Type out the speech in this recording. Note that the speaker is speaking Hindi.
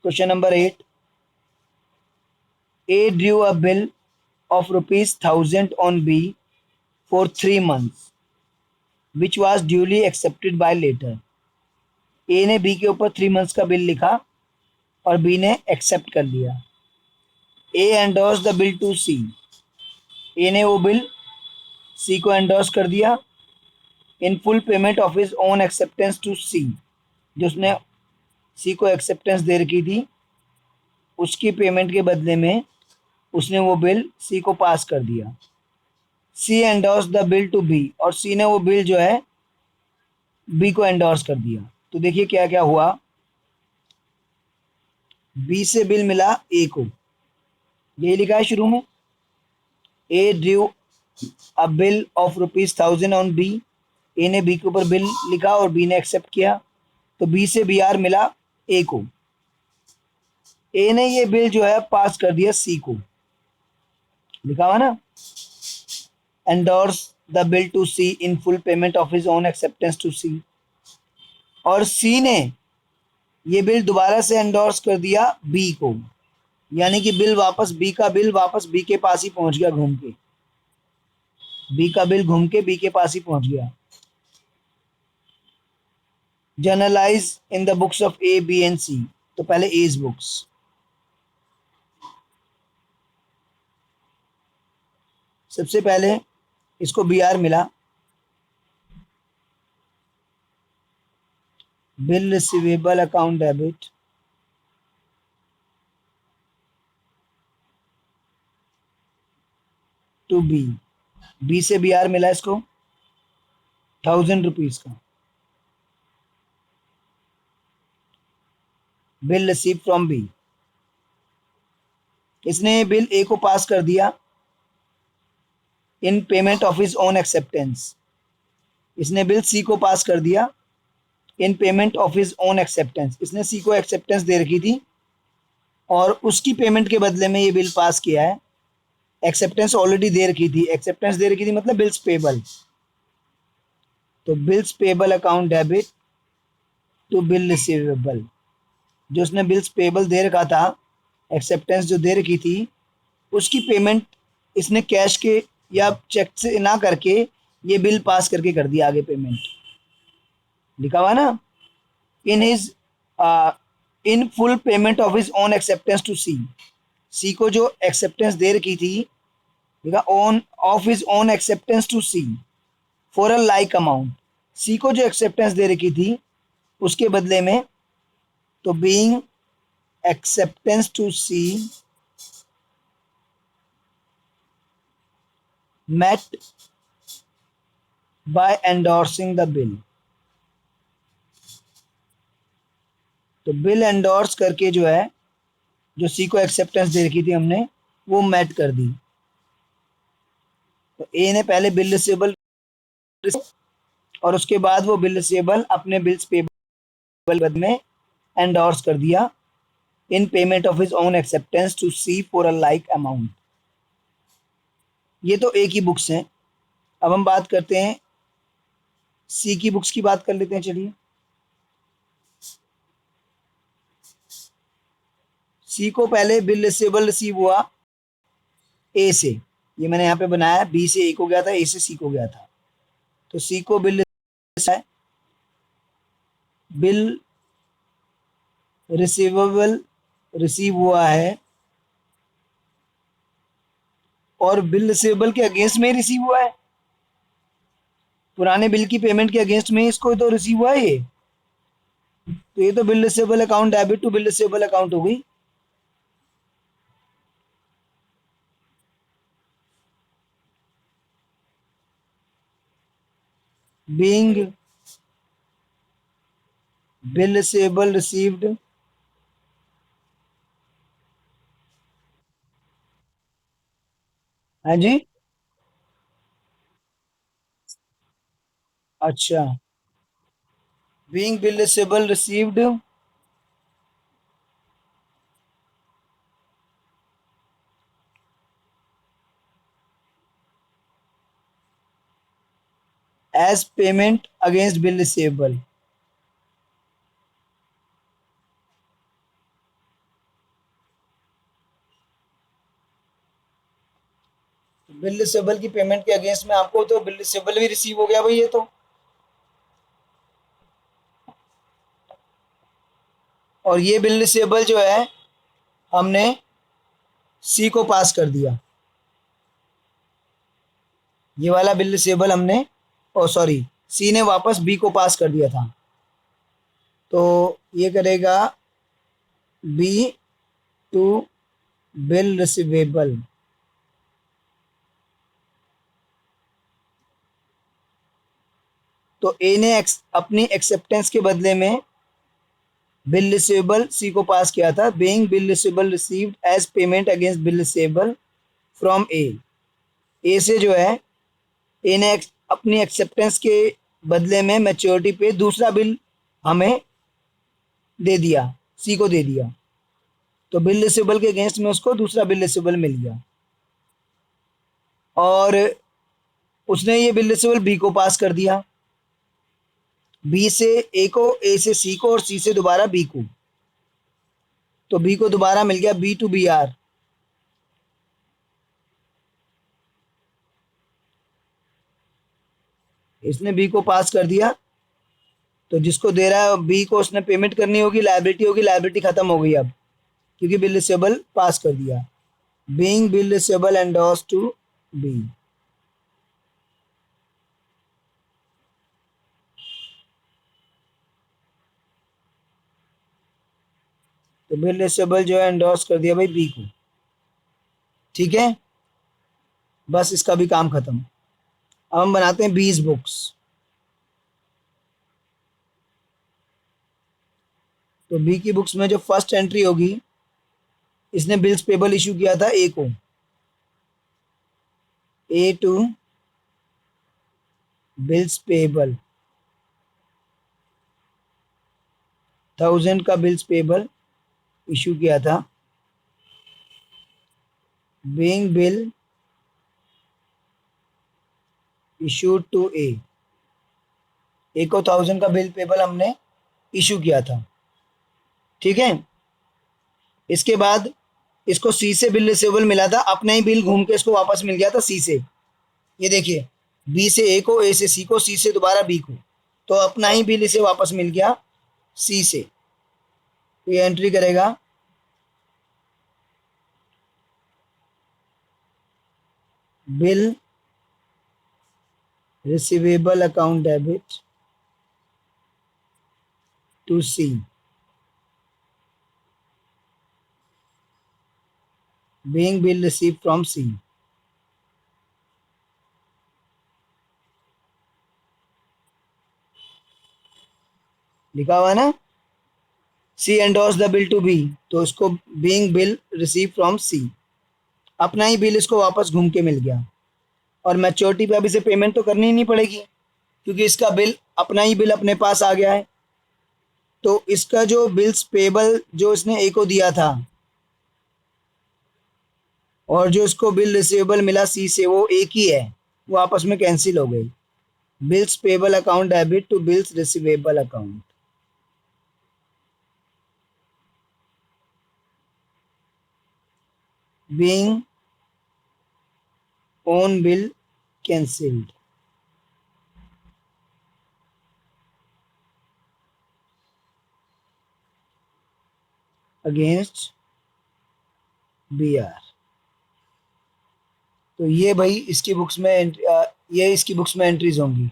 Question number 8. A drew a bill of ₹1,000 on B for 3 months, which was duly accepted by later. A ने B के ऊपर 3 months का बिल लिखा और B ने एक्सेप्ट कर लिया. A endorsed the bill to C. A ने वो बिल C को एंडोर्स कर दिया in full payment of his own acceptance to C. जो उसने C को एक्सेप्टेंस दे रखी थी उसकी पेमेंट के बदले में उसने वो बिल C को पास कर दिया. C endorse the bill to B और C ने वो बिल जो है B को एंडोर्स कर दिया. तो देखिए क्या क्या हुआ. B से बिल मिला A को, ये लिखा है शुरू में. A due a bill of ₹1,000 on B. A ने B के ऊपर बिल लिखा और B ने एक्सेप्ट किया. तो B से BR मिला A को. A ने ये बिल जो है पास कर दिया C को, लिखा हुआ ना, endorse the bill to C in full payment of his own acceptance to C. और C ने ये बिल दोबारा से एंडोर्स कर दिया B को, यानी कि बिल वापस B का बिल वापस B के पास ही पहुंच गया घूम के. B का बिल घूम के B के पास ही पहुंच गया. Generalized in the books of A, B and C. तो पहले A's बुक्स. सबसे पहले इसको BR मिला, bill receivable account debit to B से BR मिला इसको ₹1,000 का. Bill receive from B. इसने बिल A को पास कर दिया in payment of his own acceptance. इसने बिल C को पास कर दिया in payment of his own acceptance. इसने C को एक्सेप्टेंस दे रखी थी और उसकी पेमेंट के बदले में ये बिल पास किया है. एक्सेप्टेंस ऑलरेडी दे रखी थी, एक्सेप्टेंस दे रखी थी मतलब बिल्स पेबल. तो bills payable account debit to bill receivable. जो उसने बिल्स पेबल दे रखा था, एक्सेप्टेंस जो दे रखी थी, उसकी पेमेंट इसने कैश के या चेक से ना करके ये बिल पास करके कर दिया आगे पेमेंट. लिखा हुआ ना, in his in full payment of his own acceptance to C को जो एक्सेप्टेंस दे रखी थी, लिखा on of his own acceptance to C for a like amount. C को जो एक्सेप्टेंस दे रखी थी उसके बदले में. तो being acceptance to C met by endorsing the bill. तो बिल एंडोर्स करके जो है, जो C को एक्सेप्टेंस दे रखी थी हमने, वो मैट कर दी. तो A ने पहले बिल रिसीवेबल और उसके बाद वो बिल रिसीवेबल अपने बिल्स पेबल बद में एंडोर्स कर दिया in payment of his own acceptance to C for a like amount. ये तो A की बुक्स हैं. अब हम बात करते हैं C की बुक्स की बात कर लेते हैं. चलिए, C को पहले बिल रिसीवेबल रिसीव हुआ A से. ये मैंने यहाँ पे बनाया, B से A को गया था, A से C को गया था. तो C को बिल रिसीवेबल रिसीव हुआ है और बिल रिसीवेबल के अगेंस्ट में रिसीव हुआ है. पुराने बिल की पेमेंट के अगेंस्ट में इसको तो रिसीव हुआ है ये. तो ये तो bill receivable account debit to bill receivable account हो गई. बीइंग बिल रिसीवेबल रिसीव्ड हाँ जी, अच्छा. Being bill receivable received as payment against bill receivable. Bill receivable की पेमेंट के अगेंस्ट में आपको तो बिल रिसीवेबल भी रिसीव हो गया भाई ये तो। और ये बिल रिसीवेबल जो है हमने सी को पास कर दिया। ये वाला बिल रिसीवेबल हमने, ओ सॉरी, सी ने वापस बी को पास कर दिया था। तो ये करेगा बी टू बिल रिसीवेबल। तो ए ने अपनी एक्सेप्टेंस के बदले में बिल रिसीवेबल सी को पास किया था। Being bill receivable received as payment against bill receivable from A. A से जो है, ए ने अपनी एक्सेप्टेंस के बदले में मैच्योरिटी पे दूसरा बिल हमें दे दिया, सी को दे दिया। तो बिल रिसीवेबल के अगेंस्ट में उसको दूसरा बिल रिसीवेबल मिल गया। और उसने ये बिल रिसीवेबल बी को पास कर दिया। बी से ए को, ए से सी को, और सी से दोबारा बी को। तो बी को दोबारा मिल गया बी टू बी आर। इसने बी को पास कर दिया। तो जिसको दे रहा है बी को उसने पेमेंट करनी होगी, लायबिलिटी होगी, लायबिलिटी खत्म हो गई अब, क्योंकि बिल रिसीवेबल पास कर दिया। Being bill receivable endorse to B. तो बिल रिसीवेबल जो है एंडोर्स कर दिया भाई बी को। ठीक है, बस इसका भी काम खत्म। अब हम बनाते हैं बीज बुक्स। तो बी की बुक्स में जो फर्स्ट एंट्री होगी, इसने बिल्स पेबल इशू किया था ए को, ए टू बिल्स पेबल, 1000 का बिल्स पेबल इशू किया था। बीइंग बिल इशूड टू ए, ए को 1000 का बिल पेबल हमने इशू किया था। ठीक है, इसके बाद इसको सी से बिल रिसीवेबल मिला था, अपना ही बिल घूम के इसको वापस मिल गया था सी से। ये देखिए, बी से ए को, ए से सी को, सी से दोबारा बी को। तो अपना ही बिल इसे वापस मिल गया सी से। तो ये एंट्री करेगा bill receivable account debit to C, being bill receive from C. लिखा हुआ है ना, C endorse the bill to B, तो इसको being bill receive from C, अपना ही बिल इसको वापस घूम के मिल गया। और मैच्योरिटी पे अब इसे पेमेंट तो करनी ही नहीं पड़ेगी, क्योंकि इसका बिल, अपना ही बिल अपने पास आ गया है। तो इसका जो बिल्स पेबल जो इसने ए को दिया था, और जो इसको बिल रिसीवेबल मिला सी से, वो एक ही है, वो आपस में कैंसिल हो गई। Bills payable account debit to bills receivable account. Being own bill cancelled against B R. तो ये भाई इसकी बुक्स में ये इसकी बुक्स में एंट्रीज होंगी।